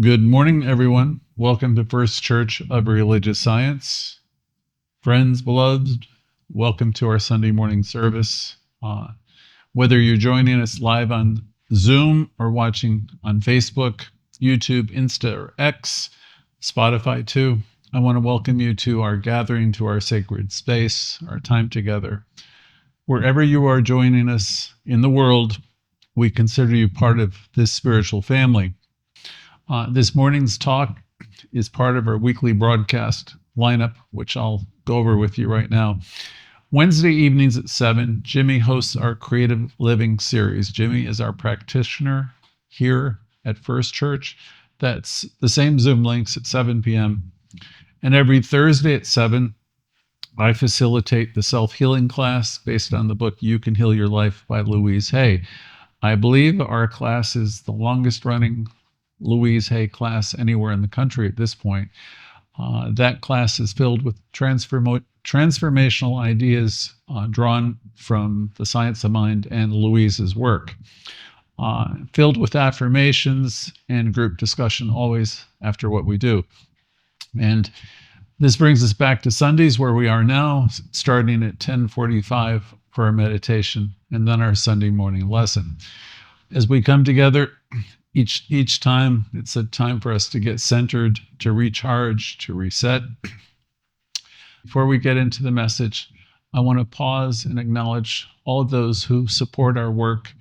Good morning, everyone. Welcome to First Church of Religious Science. Friends, beloved, welcome to our Sunday morning service. Whether you're joining us live on Zoom or watching on Facebook, YouTube, Insta, or X, Spotify too, I want to welcome you to our gathering, to our sacred space, our time together. Wherever you are joining us in the world, we consider you part of this spiritual family. This morning's talk is part of our weekly broadcast lineup, which I'll go over with you right now. Wednesday evenings at 7, Jimmy hosts our Creative Living series. Jimmy is our practitioner here at First Church. That's the same Zoom links at 7 p.m. And every Thursday at 7, I facilitate the self-healing class based on the book You Can Heal Your Life by Louise. I believe our class is the longest running Louise Hay class anywhere in the country at this point. That class is filled with transformational ideas drawn from the science of mind and Louise's work, filled with affirmations and group discussion always after what we do. And this brings us back to Sundays, where we are now, starting at 10:45 for our meditation and then our Sunday morning lesson. As we come together, each time, it's a time for us to get centered, to recharge, to reset. Before we get into the message, I want to pause and acknowledge all of those who support our work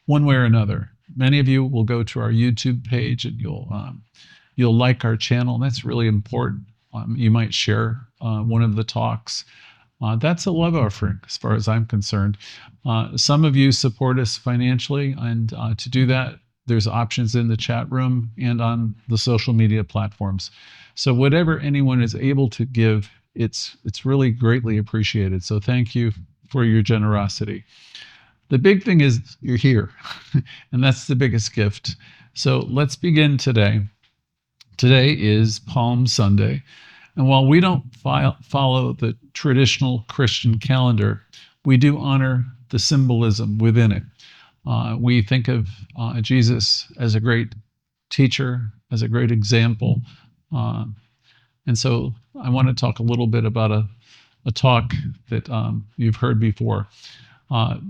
one way or another. Many of you will go to our YouTube page and you'll like our channel. That's really important. You might share one of the talks. That's a love offering as far as I'm concerned. Some of you support us financially, and to do that, there's options in the chat room and on the social media platforms. So whatever anyone is able to give, it's really greatly appreciated. So thank you for your generosity. The big thing is you're here, and that's the biggest gift. So let's begin today. Today is Palm Sunday, and while we don't follow the traditional Christian calendar, we do honor the symbolism within it. We think of Jesus as a great teacher, as a great example. And so I want to talk a little bit about a talk that you've heard before.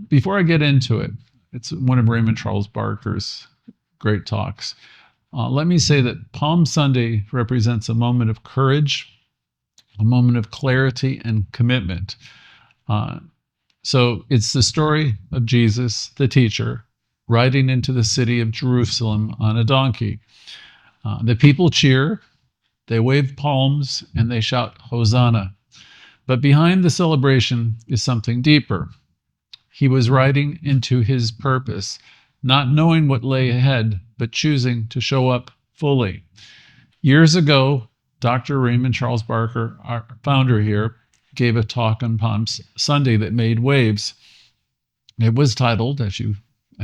Before I get into it, it's one of Raymond Charles Barker's great talks. Let me say that Palm Sunday represents a moment of courage, a moment of clarity and commitment. So it's the story of Jesus, the teacher, riding into the city of Jerusalem on a donkey. The people cheer, they wave palms, and they shout, Hosanna. But behind the celebration is something deeper. He was riding into his purpose, not knowing what lay ahead, but choosing to show up fully. Years ago, Dr. Raymond Charles Barker, our founder here, gave a talk on Palm Sunday that made waves. It was titled, I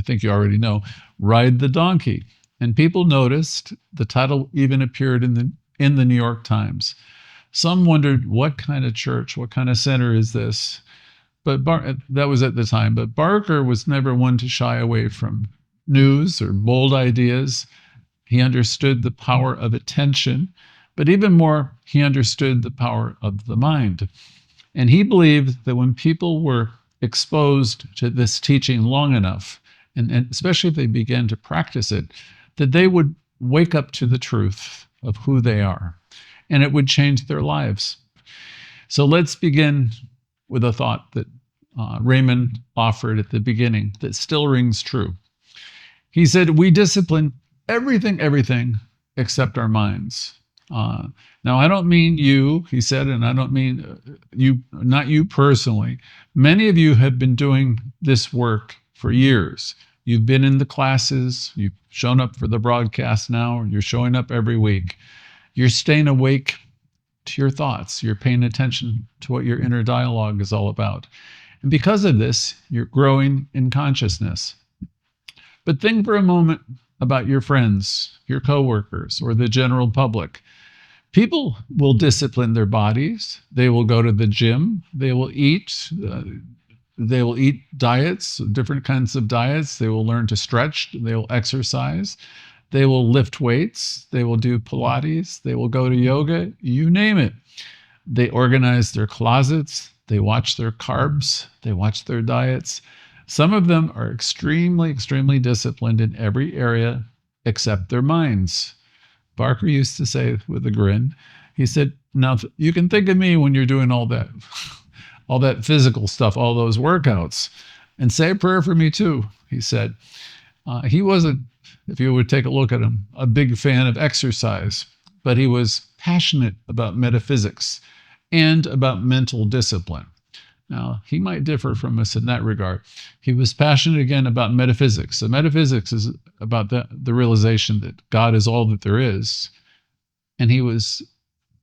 think you already know, Ride the Donkey. And people noticed. The title even appeared in the New York Times. Some wondered, what kind of church, what kind of center is this? But that was at the time. But Barker was never one to shy away from news or bold ideas. He understood the power of attention, but even more, he understood the power of the mind. And he believed that when people were exposed to this teaching long enough, and especially if they began to practice it, that they would wake up to the truth of who they are, and it would change their lives. So let's begin with a thought that Raymond offered at the beginning that still rings true. He said, we discipline everything except our minds. Now, I don't mean you, he said, and I don't mean not you personally. Many of you have been doing this work for years. You've been in the classes, you've shown up for the broadcast now, you're showing up every week. You're staying awake to your thoughts. You're paying attention to what your inner dialogue is all about. And because of this, you're growing in consciousness. But think for a moment about your friends, your coworkers, or the general public. People will discipline their bodies. They will go to the gym. They will eat. They will eat diets, different kinds of diets. They will learn to stretch. They will exercise. They will lift weights. They will do Pilates. They will go to yoga, you name it. They organize their closets. They watch their carbs. They watch their diets. Some of them are extremely, extremely disciplined in every area except their minds. Barker used to say with a grin, he said, now you can think of me when you're doing all that physical stuff, all those workouts, and say a prayer for me too, he said. He wasn't, if you would take a look at him, a big fan of exercise, but he was passionate about metaphysics and about mental discipline. Now, he might differ from us in that regard. He was passionate again about metaphysics. So metaphysics is about the realization that God is all that there is. And he was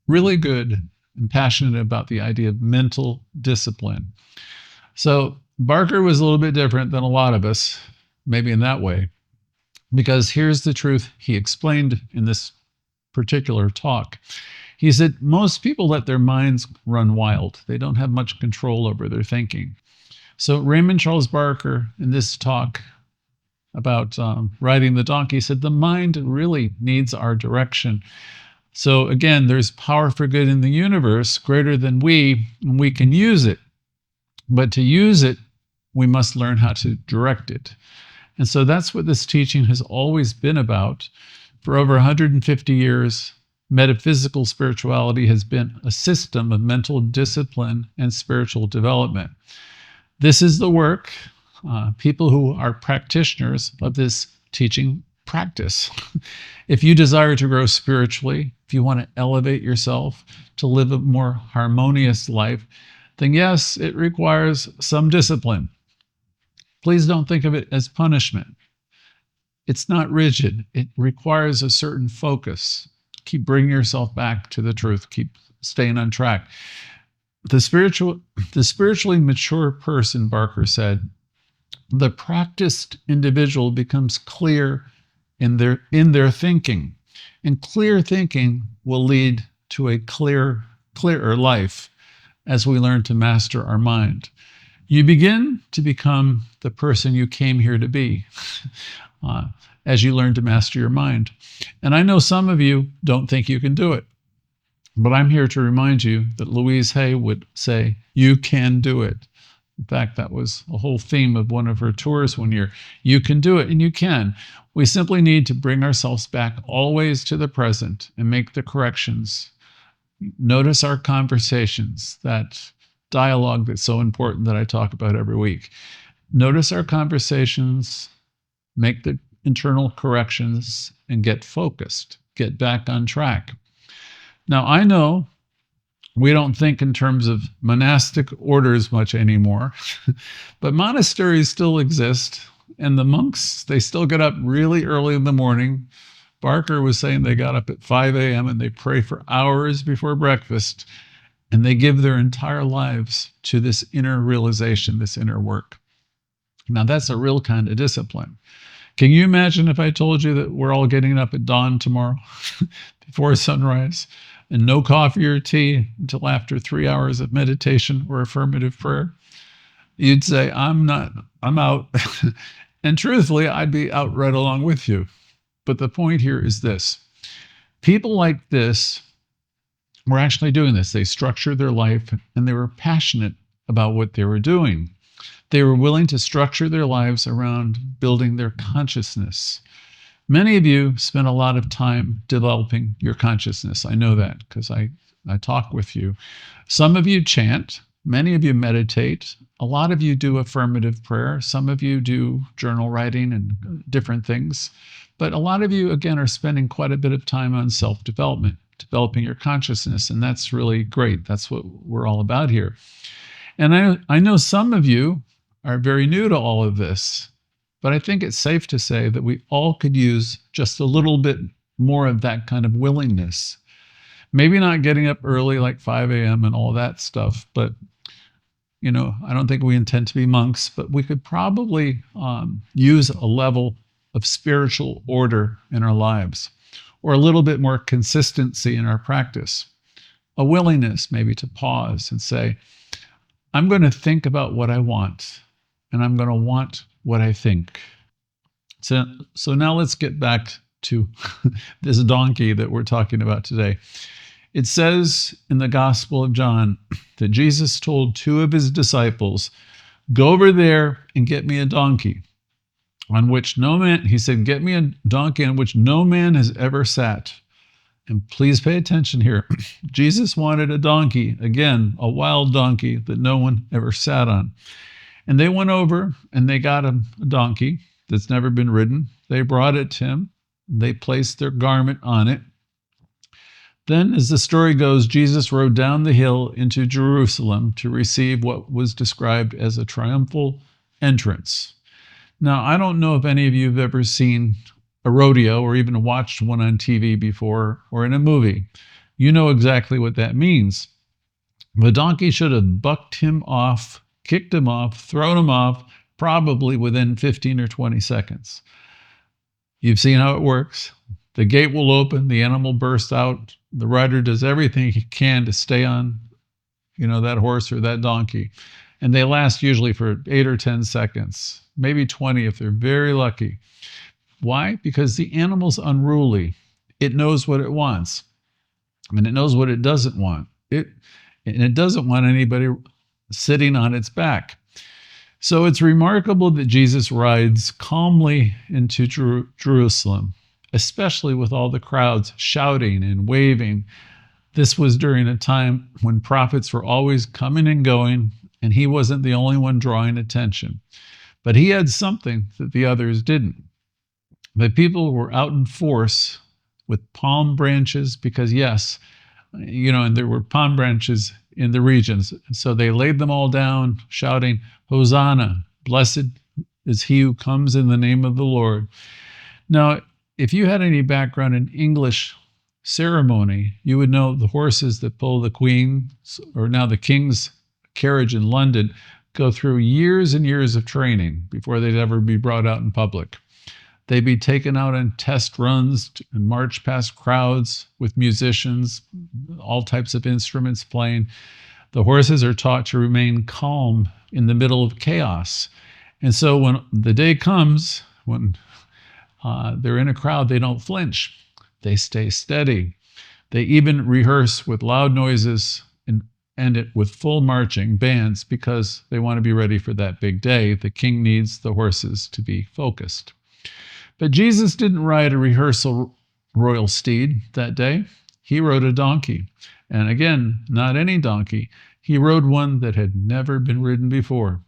really good and passionate about the idea of mental discipline. So Barker was a little bit different than a lot of us, maybe in that way, because here's the truth he explained in this particular talk. He said, most people let their minds run wild. They don't have much control over their thinking. So Raymond Charles Barker, in this talk about riding the donkey, said the mind really needs our direction. So again, there's power for good in the universe greater than we, and we can use it. But to use it, we must learn how to direct it. And so that's what this teaching has always been about. For over 150 years, metaphysical spirituality has been a system of mental discipline and spiritual development. This is the work people who are practitioners of this teaching practice. If you desire to grow spiritually, if you want to elevate yourself, to live a more harmonious life, then yes, it requires some discipline. Please don't think of it as punishment. It's not rigid. It requires a certain focus. Keep bringing yourself back to the truth. Keep staying on track. The spiritually mature person, Barker said, the practiced individual becomes clear in their thinking. And clear thinking will lead to a clearer life as we learn to master our mind. You begin to become the person you came here to be as you learn to master your mind. And I know some of you don't think you can do it, but I'm here to remind you that Louise Hay would say, you can do it. In fact, that was a whole theme of one of her tours one year. You can do it, and you can. We simply need to bring ourselves back always to the present and make the corrections. Notice our conversations, that dialogue that's so important that I talk about every week. Notice our conversations, make the internal corrections, and get focused, get back on track. Now, I know we don't think in terms of monastic orders much anymore, but monasteries still exist, and the monks, they still get up really early in the morning. Barker was saying they got up at 5 a.m. and they pray for hours before breakfast, and they give their entire lives to this inner realization, this inner work. Now, that's a real kind of discipline. Can you imagine if I told you that we're all getting up at dawn tomorrow before sunrise and no coffee or tea until after 3 hours of meditation or affirmative prayer? You'd say, I'm out. And truthfully, I'd be out right along with you. But the point here is this. People like this were actually doing this. They structured their life and they were passionate about what they were doing. They were willing to structure their lives around building their consciousness. Many of you spend a lot of time developing your consciousness. I know that because I talk with you. Some of you chant. Many of you meditate. A lot of you do affirmative prayer. Some of you do journal writing and different things. But a lot of you, again, are spending quite a bit of time on self-development, developing your consciousness, and that's really great. That's what we're all about here. And I know some of you are very new to all of this, but I think it's safe to say that we all could use just a little bit more of that kind of willingness. Maybe not getting up early like 5 a.m. and all that stuff, but I don't think we intend to be monks, but we could probably use a level of spiritual order in our lives, or a little bit more consistency in our practice. A willingness maybe to pause and say, I'm going to think about what I want, and I'm going to want what I think. So now let's get back to this donkey that we're talking about today. It says in the Gospel of John that Jesus told two of his disciples, "Go over there and get me a donkey on which no man," he said, "get me a donkey on which no man has ever sat." And please pay attention here. Jesus wanted a donkey, again, a wild donkey that no one ever sat on. And they went over and they got him a donkey that's never been ridden. They brought it to him. They placed their garment on it. Then, as the story goes, Jesus rode down the hill into Jerusalem to receive what was described as a triumphal entrance. Now, I don't know if any of you have ever seen a rodeo or even watched one on TV before or in a movie. You know exactly what that means. The donkey should have bucked him off, kicked him off, thrown him off, probably within 15 or 20 seconds. You've seen how it works. The gate will open, the animal bursts out, the rider does everything he can to stay on, that horse or that donkey. And they last usually for 8 or 10 seconds, maybe 20 if they're very lucky. Why? Because the animal's unruly. It knows what it wants, and it knows what it doesn't want. It doesn't want anybody sitting on its back. So it's remarkable that Jesus rides calmly into Jerusalem, especially with all the crowds shouting and waving. This was during a time when prophets were always coming and going, and he wasn't the only one drawing attention. But he had something that the others didn't. The people were out in force with palm branches because, yes, and there were palm branches in the regions. So they laid them all down, shouting, "Hosanna, blessed is he who comes in the name of the Lord." Now, if you had any background in English ceremony, you would know the horses that pull the Queen's, or now the King's carriage in London, go through years and years of training before they'd ever be brought out in public. They'd be taken out on test runs and march past crowds with musicians, all types of instruments playing. The horses are taught to remain calm in the middle of chaos. And so when the day comes, when they're in a crowd, they don't flinch. They stay steady. They even rehearse with loud noises and end it with full marching bands because they want to be ready for that big day. The king needs the horses to be focused. But Jesus didn't ride a rehearsal royal steed that day. He rode a donkey. And again, not any donkey. He rode one that had never been ridden before.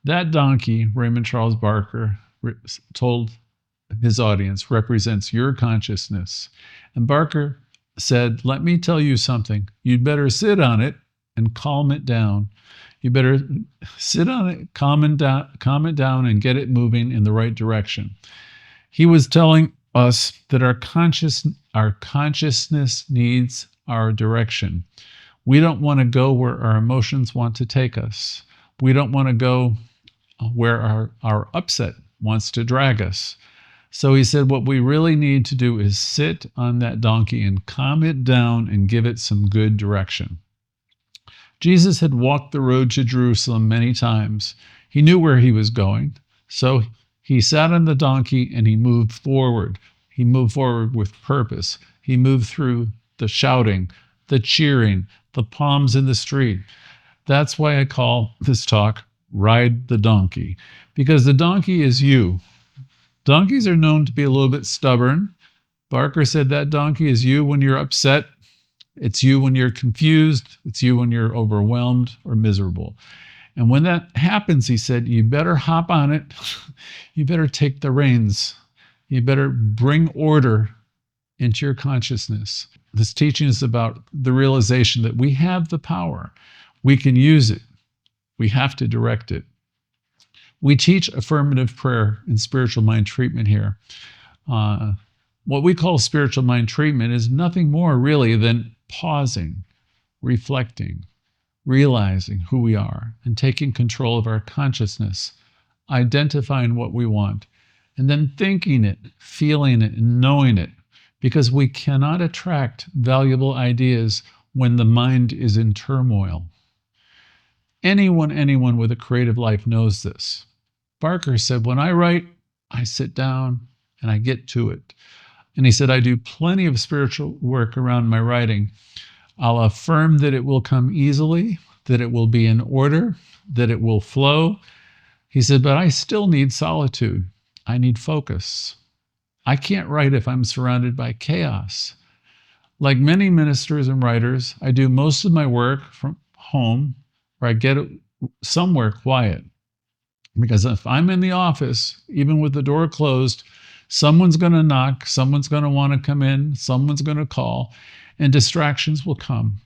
That donkey, Raymond Charles Barker told his audience, represents your consciousness. And Barker said, "Let me tell you something. You'd better sit on it and calm it down. You better sit on it, calm it down, and get it moving in the right direction." He was telling us that our consciousness needs our direction. We don't want to go where our emotions want to take us. We don't want to go where our upset wants to drag us. So he said, what we really need to do is sit on that donkey and calm it down and give it some good direction. Jesus had walked the road to Jerusalem many times. He knew where he was going. So he sat on the donkey and he moved forward. He moved forward with purpose. He moved through the shouting, the cheering, the palms in the street. That's why I call this talk Ride the Donkey, because the donkey is you. Donkeys are known to be a little bit stubborn. Barker said that donkey is you when you're upset. It's you when you're confused. It's you when you're overwhelmed or miserable. And when that happens, he said, you better hop on it. You better take the reins. You better bring order into your consciousness. This teaching is about the realization that we have the power. We can use it. We have to direct it. We teach affirmative prayer in spiritual mind treatment here. What we call spiritual mind treatment is nothing more really than pausing, reflecting, realizing who we are, and taking control of our consciousness, identifying what we want, and then thinking it, feeling it, and knowing it, because we cannot attract valuable ideas when the mind is in turmoil. Anyone with a creative life knows this. Barker said, when I write, I sit down, and I get to it. And he said, I do plenty of spiritual work around my writing. I'll affirm that it will come easily, that it will be in order, that it will flow. He said, but I still need solitude. I need focus. I can't write if I'm surrounded by chaos. Like many ministers and writers, I do most of my work from home, or I get it somewhere quiet. Because if I'm in the office, even with the door closed, someone's going to knock, someone's going to want to come in, someone's going to call, and distractions will come.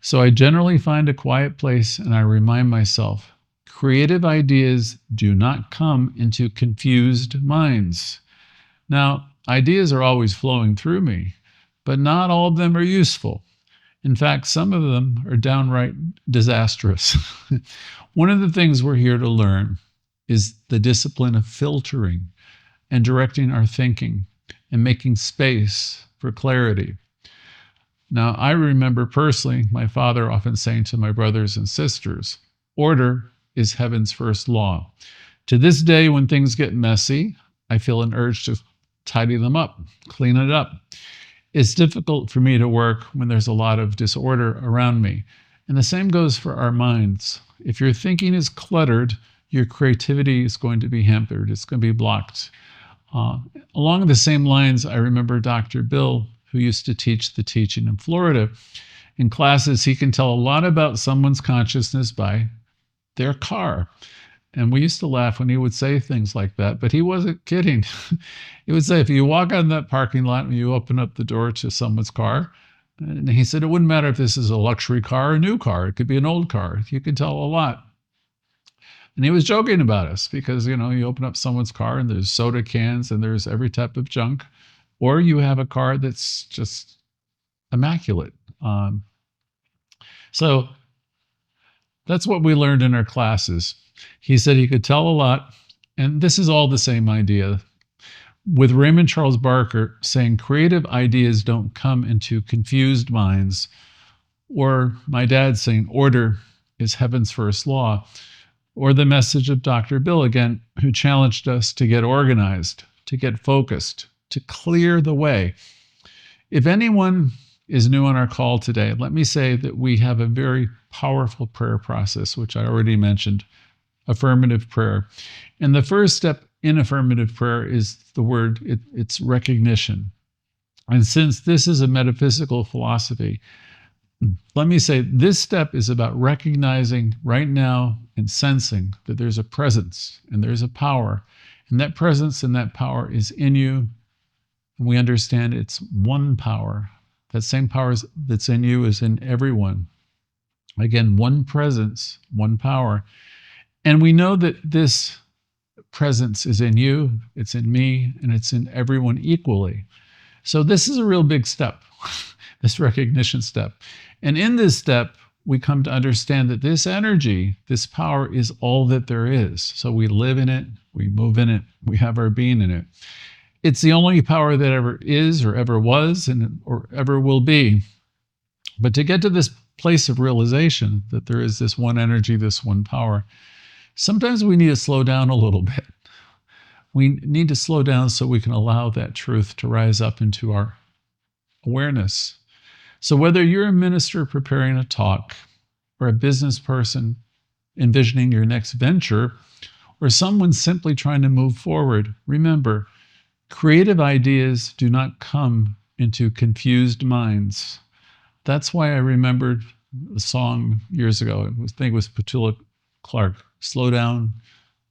So I generally find a quiet place and I remind myself, creative ideas do not come into confused minds. Now, ideas are always flowing through me, but not all of them are useful. In fact, some of them are downright disastrous. One of the things we're here to learn is the discipline of filtering and directing our thinking and making space for clarity. Now, I remember personally my father often saying to my brothers and sisters, order is heaven's first law. To this day, when things get messy, I feel an urge to tidy them up, clean it up. It's difficult for me to work when there's a lot of disorder around me. And the same goes for our minds. If your thinking is cluttered, your creativity is going to be hampered. It's going to be blocked. Along the same lines, I remember Dr. Bill, who used to teach the teaching in Florida. In classes, he can tell a lot about someone's consciousness by their car. And we used to laugh when he would say things like that, but he wasn't kidding. He would say, if you walk out in that parking lot and you open up the door to someone's car, and he said, it wouldn't matter if this is a luxury car or a new car. It could be an old car. You can tell a lot. And he was joking about us because, you open up someone's car and there's soda cans and there's every type of junk, or you have a car that's just immaculate. So that's what we learned in our classes. He said he could tell a lot, and this is all the same idea. With Raymond Charles Barker saying creative ideas don't come into confused minds, or my dad saying order is heaven's first law, or the message of Dr. Bill again, who challenged us to get organized, to get focused, to clear the way. If anyone is new on our call today, let me say that we have a very powerful prayer process, which I already mentioned, affirmative prayer. And the first step in affirmative prayer is the word, it's recognition. And since this is a metaphysical philosophy, let me say this step is about recognizing right now and sensing that there's a presence and there's a power. And that presence and that power is in you. And we understand it's one power. That same power that's in you is in everyone. Again, one presence, one power. And we know that this presence is in you, it's in me, and it's in everyone equally. So this is a real big step, this recognition step. And in this step, we come to understand that this energy, this power is all that there is. So we live in it, we move in it, we have our being in it. It's the only power that ever is or ever was or ever will be. But to get to this place of realization that there is this one energy, this one power, sometimes we need to slow down a little bit. We need to slow down so we can allow that truth to rise up into our awareness. So whether you're a minister preparing a talk, or a business person envisioning your next venture, or someone simply trying to move forward, remember, creative ideas do not come into confused minds. That's why I remembered a song years ago. I think it was Petula Clark. Slow down,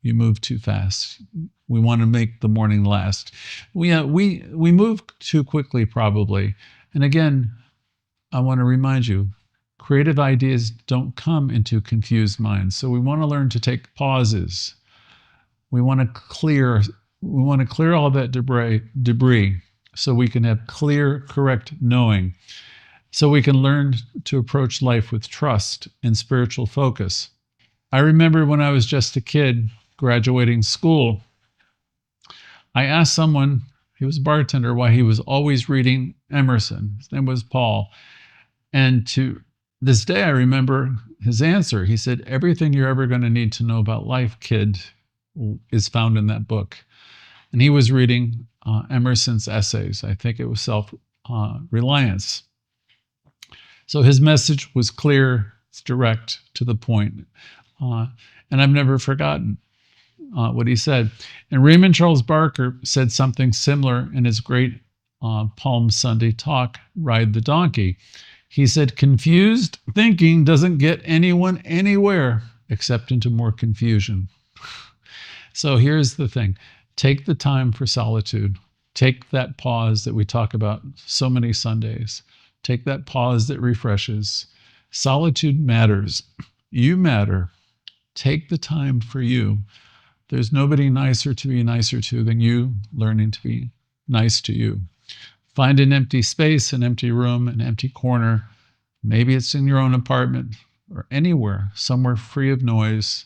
you move too fast. We want to make the morning last. We move too quickly probably. And again, I want to remind you, creative ideas don't come into confused minds. So we want to learn to take pauses. We want to clear all that debris so we can have clear, correct knowing. So we can learn to approach life with trust and spiritual focus. I remember when I was just a kid graduating school, I asked someone, he was a bartender, why he was always reading Emerson. His name was Paul. And to this day, I remember his answer. He said, everything you're ever going to need to know about life, kid, is found in that book. And he was reading Emerson's essays. I think it was self-reliance. So his message was clear, it's direct, to the point. And I've never forgotten what he said. And Raymond Charles Barker said something similar in his great Palm Sunday talk, Ride the Donkey. He said, confused thinking doesn't get anyone anywhere except into more confusion. So here's the thing. Take the time for solitude. Take that pause that we talk about so many Sundays. Take that pause that refreshes. Solitude matters. You matter. Take the time for you. There's nobody nicer to be nicer to than you learning to be nice to you. Find an empty space, an empty room, an empty corner. Maybe it's in your own apartment or anywhere, somewhere free of noise,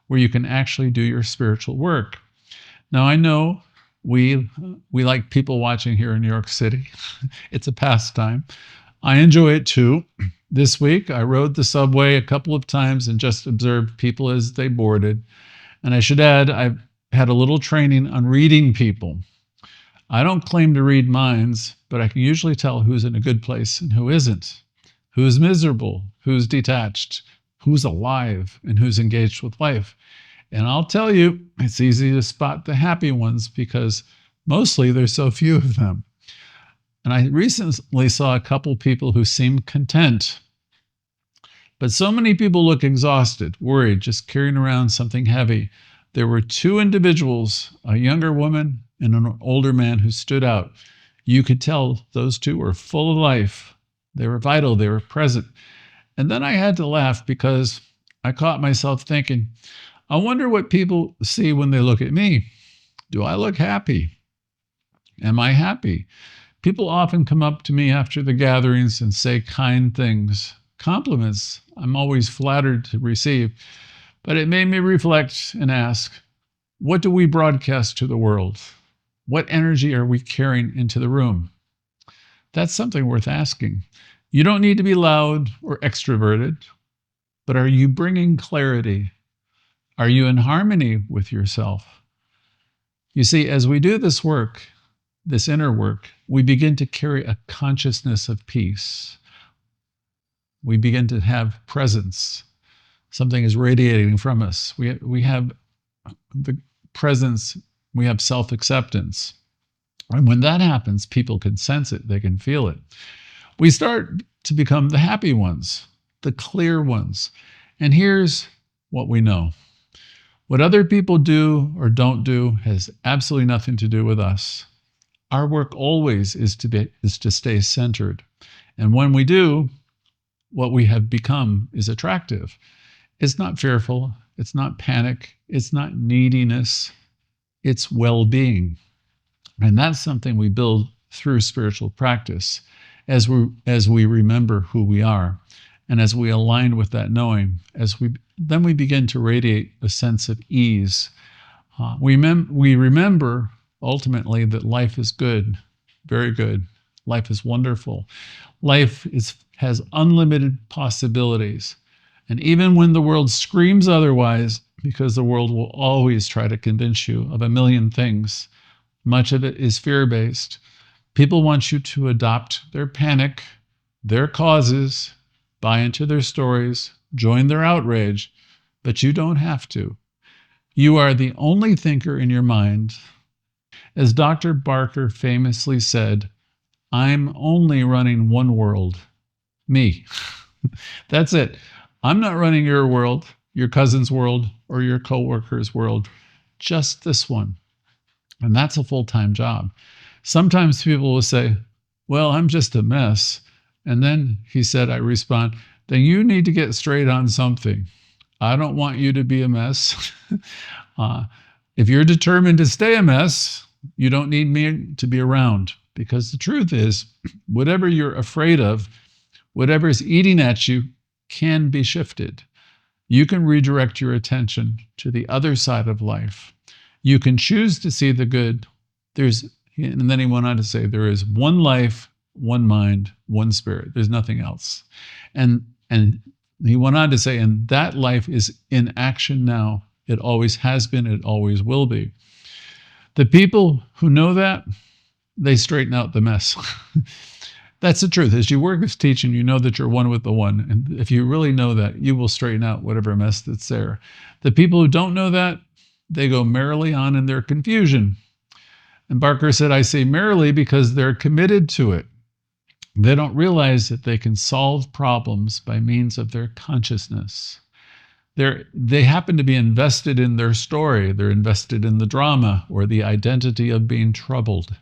where you can actually do your spiritual work. Now, I know we like people watching here in New York City. It's a pastime. I enjoy it too. This week, I rode the subway a couple of times and just observed people as they boarded. And I should add, I've had a little training on reading people. I don't claim to read minds, but I can usually tell who's in a good place and who isn't, who's miserable, who's detached, who's alive, and who's engaged with life. And I'll tell you, it's easy to spot the happy ones because mostly there's so few of them. And I recently saw a couple people who seemed content. But so many people look exhausted, worried, just carrying around something heavy. There were two individuals, a younger woman and an older man, who stood out. You could tell those two were full of life. They were vital. They were present. And then I had to laugh because I caught myself thinking, I wonder what people see when they look at me. Do I look happy? Am I happy? People often come up to me after the gatherings and say kind things, compliments I'm always flattered to receive. But it made me reflect and ask, what do we broadcast to the world? What energy are we carrying into the room? That's something worth asking. You don't need to be loud or extroverted, but are you bringing clarity? Are you in harmony with yourself? You see, as we do this work, this inner work, we begin to carry a consciousness of peace. We begin to have presence. Something is radiating from us. We have the presence, we have self-acceptance. And when that happens, people can sense it, they can feel it. We start to become the happy ones, the clear ones. And here's what we know. What other people do or don't do has absolutely nothing to do with us. Our work always is to stay centered. And when we do, what we have become is attractive. It's not fearful. It's not panic. It's not neediness. It's well-being. And that's something we build through spiritual practice as we remember who we are. And as we align with that knowing, then we begin to radiate a sense of ease. We remember ultimately that life is good, very good. Life is wonderful. Life has unlimited possibilities. And even when the world screams otherwise, because the world will always try to convince you of a million things, much of it is fear-based. People want you to adopt their panic, their causes, buy into their stories, join their outrage, but you don't have to. You are the only thinker in your mind. As Dr. Barker famously said, I'm only running one world, me. That's it. I'm not running your world, your cousin's world, or your coworker's world, just this one. And that's a full-time job. Sometimes people will say, well, I'm just a mess. And then he said, I respond, then you need to get straight on something. I don't want you to be a mess. If you're determined to stay a mess, you don't need me to be around. Because the truth is, whatever you're afraid of, whatever is eating at you, can be shifted. You can redirect your attention to the other side of life. You can choose to see the good. And then he went on to say, there is one life, one mind, one spirit. There's nothing else. And he went on to say, and that life is in action now. It always has been, it always will be. The people who know that, they straighten out the mess. That's the truth. As you work with teaching, you know that you're one with the one. And if you really know that, you will straighten out whatever mess that's there. The people who don't know that, they go merrily on in their confusion. And Barker said, I say merrily because they're committed to it. They don't realize that they can solve problems by means of their consciousness. They happen to be invested in their story. They're invested in the drama or the identity of being troubled.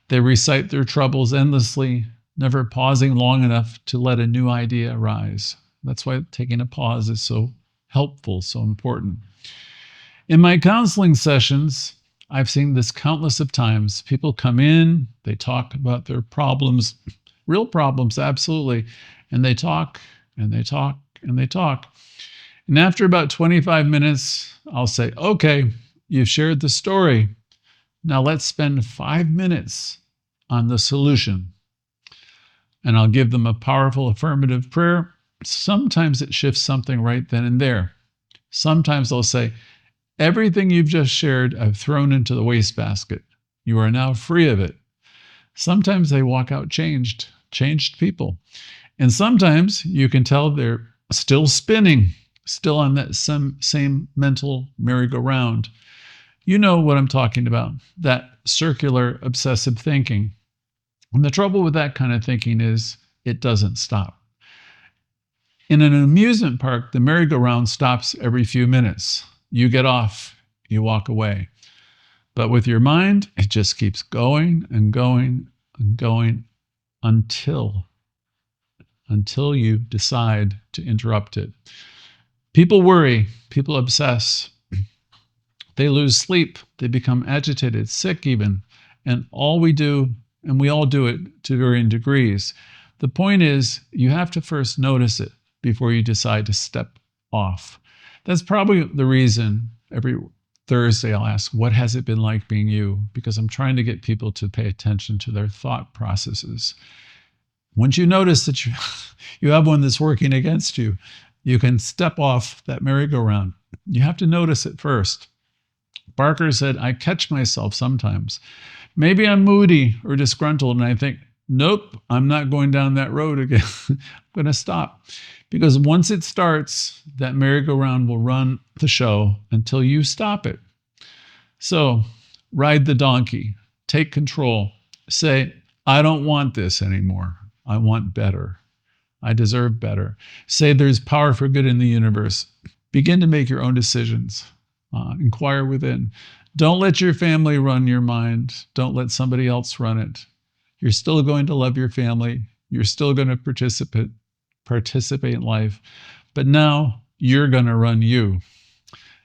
They recite their troubles endlessly, never pausing long enough to let a new idea arise. That's why taking a pause is so helpful, so important. In my counseling sessions, I've seen this countless of times. People come in, they talk about their problems, real problems, absolutely, and they talk and they talk and they talk. And after about 25 minutes, I'll say, okay, you've shared the story. Now let's spend 5 minutes on the solution. And I'll give them a powerful affirmative prayer. Sometimes it shifts something right then and there. Sometimes they'll say, everything you've just shared, I've thrown into the wastebasket. You are now free of it. Sometimes they walk out changed people. And sometimes you can tell they're still spinning, still on that same mental merry-go-round. You know what I'm talking about, that circular obsessive thinking. And the trouble with that kind of thinking is it doesn't stop. In an amusement park, the merry-go-round stops every few minutes. You get off, you walk away. But with your mind, it just keeps going and going and going until you decide to interrupt it. People worry, people obsess. They lose sleep, they become agitated, sick even, and all we do, and we all do it to varying degrees. The point is, you have to first notice it before you decide to step off. That's probably the reason every Thursday I'll ask, what has it been like being you? Because I'm trying to get people to pay attention to their thought processes. Once you notice that you have one that's working against you, you can step off that merry-go-round. You have to notice it first. Barker said, I catch myself sometimes. Maybe I'm moody or disgruntled and I think, nope, I'm not going down that road again. I'm going to stop. Because once it starts, that merry-go-round will run the show until you stop it. So ride the donkey, take control, say, I don't want this anymore. I want better. I deserve better. Say there's power for good in the universe. Begin to make your own decisions. Inquire within. Don't let your family run your mind. Don't let somebody else run it. You're still going to love your family. You're still going to participate in life. But now you're going to run you.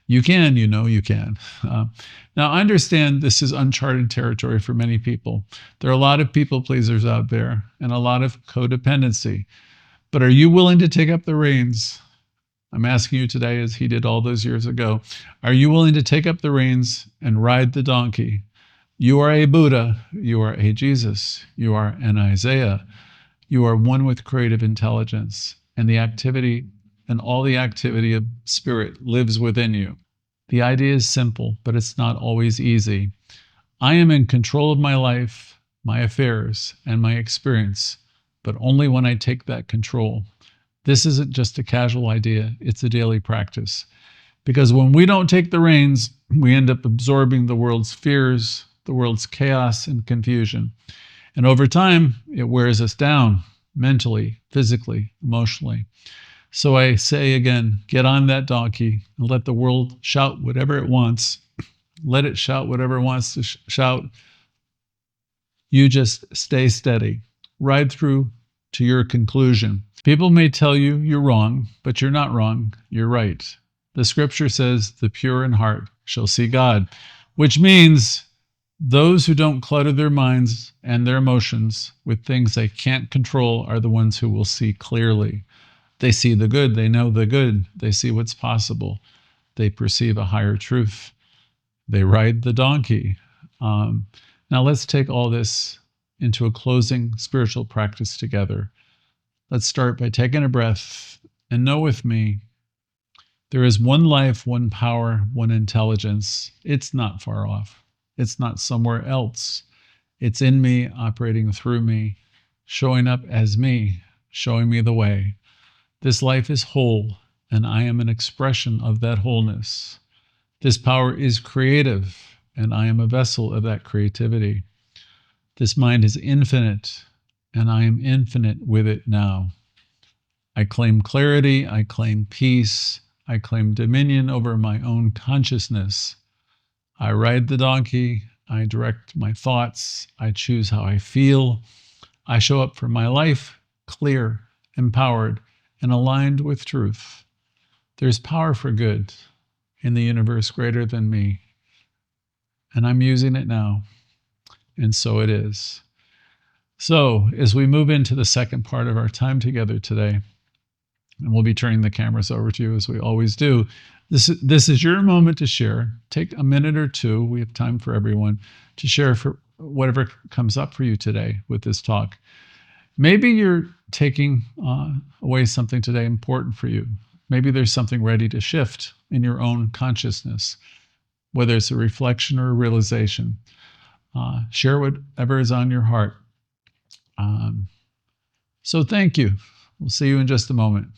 You can, you can. Now, I understand this is uncharted territory for many people. There are a lot of people pleasers out there and a lot of codependency. But are you willing to take up the reins? I'm asking you today, as he did all those years ago, are you willing to take up the reins and ride the donkey? You are a Buddha. You are a Jesus. You are an Isaiah. You are one with creative intelligence, and the activity and all the activity of spirit lives within you. The idea is simple, but it's not always easy. I am in control of my life, my affairs, and my experience, but only when I take that control. This isn't just a casual idea, it's a daily practice. Because when we don't take the reins, we end up absorbing the world's fears, the world's chaos and confusion. And over time, it wears us down mentally, physically, emotionally. So I say again, get on that donkey and let the world shout whatever it wants. Let it shout whatever it wants to shout. You just stay steady. Ride through to your conclusion. People may tell you you're wrong, but you're not wrong. You're right. The scripture says, the pure in heart shall see God, which means those who don't clutter their minds and their emotions with things they can't control are the ones who will see clearly. They see the good. They know the good. They see what's possible. They perceive a higher truth. They ride the donkey. Now let's take all this into a closing spiritual practice together. Let's start by taking a breath and know with me, there is one life, one power, one intelligence. It's not far off. It's not somewhere else. It's in me, operating through me, showing up as me, showing me the way. This life is whole, and I am an expression of that wholeness. This power is creative, and I am a vessel of that creativity. This mind is infinite, and I am infinite with it now. I claim clarity, I claim peace, I claim dominion over my own consciousness. I ride the donkey, I direct my thoughts, I choose how I feel. I show up for my life clear, empowered, and aligned with truth. There's power for good in the universe greater than me, and I'm using it now, and so it is. So, as we move into the second part of our time together today, and we'll be turning the cameras over to you as we always do. This is your moment to share. Take a minute or two. We have time for everyone to share for whatever comes up for you today with this talk. Maybe you're taking away something today important for you. Maybe there's something ready to shift in your own consciousness, whether it's a reflection or a realization. Share whatever is on your heart. So thank you. We'll see you in just a moment.